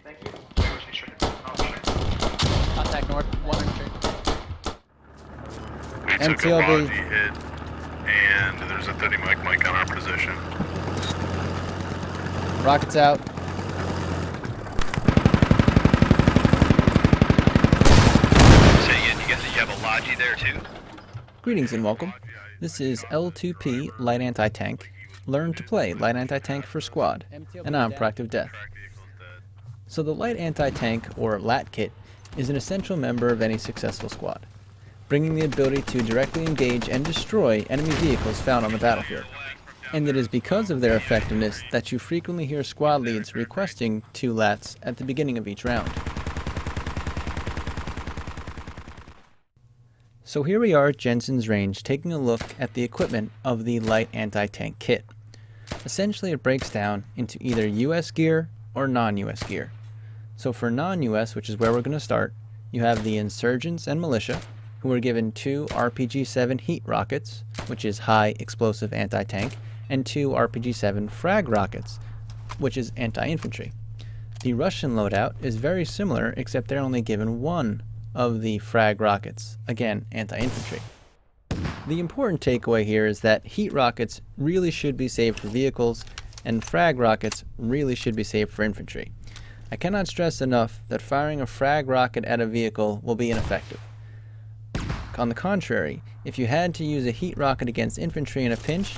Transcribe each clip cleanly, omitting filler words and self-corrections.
Thank you. Contact north, 100. We took a MTLB. body hit, and there's a 30 mic on our position. Rockets out. Say again, you have a Logi there too? Greetings and welcome. This is L2P Light Anti-Tank. Learn to play Light Anti-Tank for Squad, and I'm Pro-ActiveDeath. So the Light Anti-Tank, or LAT kit, is an essential member of any successful squad, bringing the ability to directly engage and destroy enemy vehicles found on the battlefield. And it is because of their effectiveness that you frequently hear squad leads requesting 2 LATs at the beginning of each round. So here we are at Jensen's range taking a look at the equipment of the Light Anti-Tank kit. Essentially it breaks down into either US gear or non-US gear. So for non-US, which is where we're going to start, you have the Insurgents and Militia, who are given 2 RPG-7 heat rockets, which is high explosive anti-tank, and 2 RPG-7 Frag rockets, which is anti-infantry. The Russian loadout is very similar, except they're only given 1 of the Frag rockets, again anti-infantry. The important takeaway here is that heat rockets really should be saved for vehicles, and Frag rockets really should be saved for infantry. I cannot stress enough that firing a Frag rocket at a vehicle will be ineffective. On the contrary, if you had to use a heat rocket against infantry in a pinch,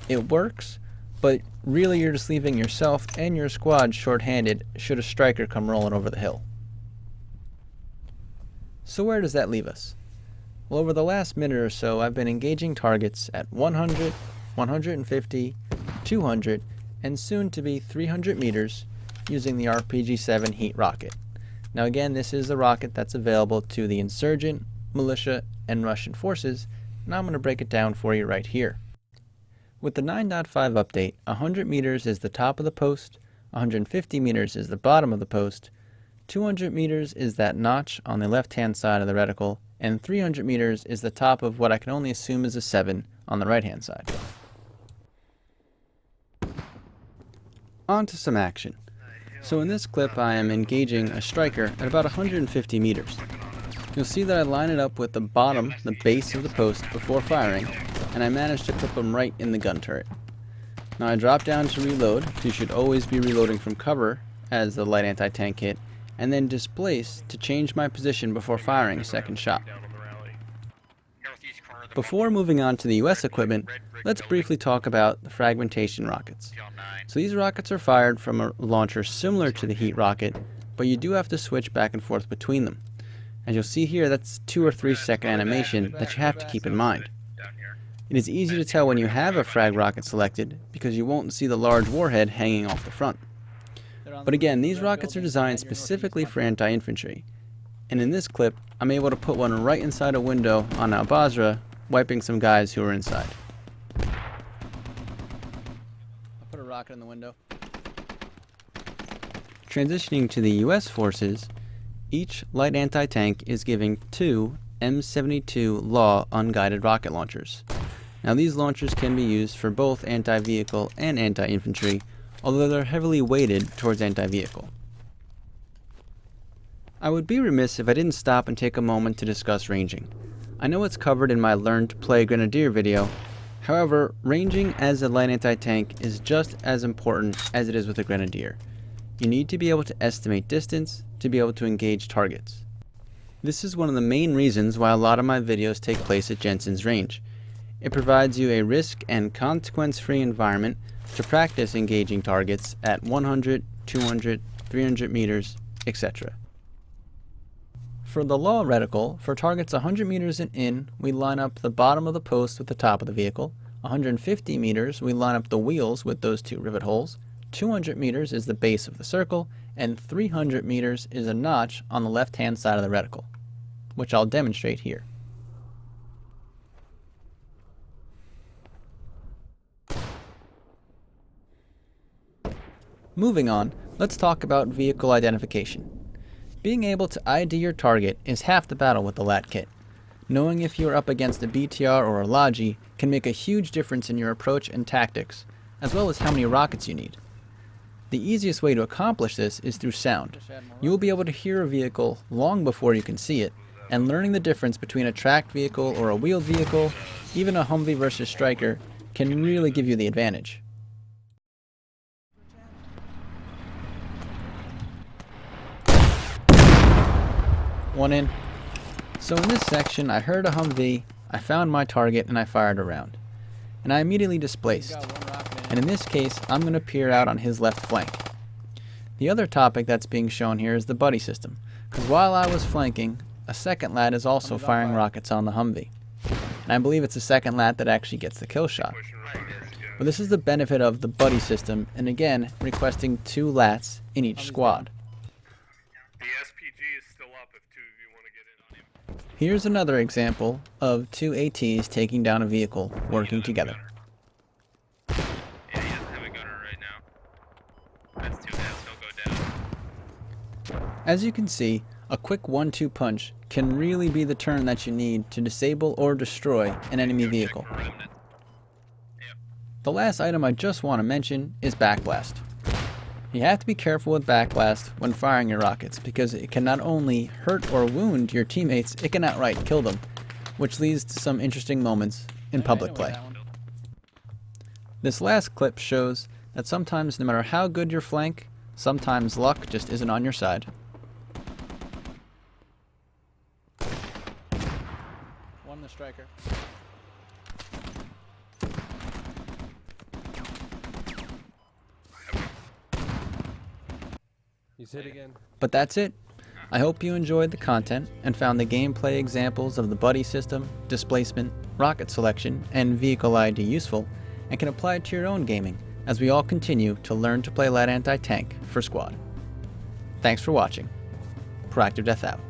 it works, but really you're just leaving yourself and your squad short-handed should a striker come rolling over the hill. So where does that leave us? Well, over the last minute or so, I've been engaging targets at 100, 150, 200, and soon to be 300 meters using the RPG-7 heat rocket. Now again, this is the rocket that's available to the Insurgent, Militia, and Russian forces, and I'm going to break it down for you right here. With the 9.5 update, 100 meters is the top of the post, 150 meters is the bottom of the post, 200 meters is that notch on the left-hand side of the reticle, and 300 meters is the top of what I can only assume is a 7 on the right-hand side. On to some action. So in this clip I am engaging a striker at about 150 meters. You'll see that I line it up with the bottom, the base of the post before firing, and I managed to clip him right in the gun turret. Now I drop down to reload, so you should always be reloading from cover as the light anti-tank kit, and then displace to change my position before firing a second shot. Before moving on to the US equipment, let's briefly talk about the fragmentation rockets. So these rockets are fired from a launcher similar to the heat rocket, but you do have to switch back and forth between them. As you'll see here, that's 2 or 3 second animation that you have to keep in mind. It is easy to tell when you have a frag rocket selected because you won't see the large warhead hanging off the front. But again, these rockets are designed specifically for anti-infantry, and in this clip, I'm able to put one right inside a window on Al Basra, wiping some guys who are inside. I'll put a rocket in the window. Transitioning to the US forces, each light anti-tank is giving 2 M72 Law unguided rocket launchers. Now these launchers can be used for both anti-vehicle and anti-infantry, although they're heavily weighted towards anti-vehicle. I would be remiss if I didn't stop and take a moment to discuss ranging. I know it's covered in my Learn to Play Grenadier video, however, ranging as a light anti-tank is just as important as it is with a Grenadier. You need to be able to estimate distance to be able to engage targets. This is one of the main reasons why a lot of my videos take place at Jensen's range. It provides you a risk and consequence-free environment to practice engaging targets at 100, 200, 300 meters, etc. For the Law reticle, for targets 100 meters and in, we line up the bottom of the post with the top of the vehicle. 150 meters, we line up the wheels with those 2 rivet holes. 200 meters is the base of the circle, and 300 meters is a notch on the left-hand side of the reticle, which I'll demonstrate here. Moving on, let's talk about vehicle identification. Being able to ID your target is half the battle with the LAT kit. Knowing if you are up against a BTR or a Logi can make a huge difference in your approach and tactics, as well as how many rockets you need. The easiest way to accomplish this is through sound. You will be able to hear a vehicle long before you can see it, and learning the difference between a tracked vehicle or a wheeled vehicle, even a Humvee versus Striker, can really give you the advantage. One in. So in this section, I heard a Humvee, I found my target, and I fired a round. And I immediately displaced. And in this case, I'm going to peer out on his left flank. The other topic that's being shown here is the buddy system, because while I was flanking, a second lad is also firing rockets on the Humvee. And I believe it's the second lad that actually gets the kill shot. But this is the benefit of the buddy system, and again, requesting 2 lats in each squad. The SPG is still up if 2 of you want to get in on him. Here's another example of 2 ATs taking down a vehicle working together. Yeah, he doesn't have a gunner right now. That's 2 hits, he'll go down. As you can see, a quick 1-2 punch can really be the turn that you need to disable or destroy an enemy vehicle. The last item I just want to mention is backblast. You have to be careful with backblast when firing your rockets, because it can not only hurt or wound your teammates, it can outright kill them, which leads to some interesting moments in public play. This last clip shows that sometimes, no matter how good your flank, sometimes luck just isn't on your side. One the Striker. He's hit again. But that's it. I hope you enjoyed the content and found the gameplay examples of the buddy system, displacement, rocket selection, and vehicle ID useful, and can apply it to your own gaming as we all continue to learn to play light anti-tank for squad. Thanks for watching. Pro-ActiveDeath out.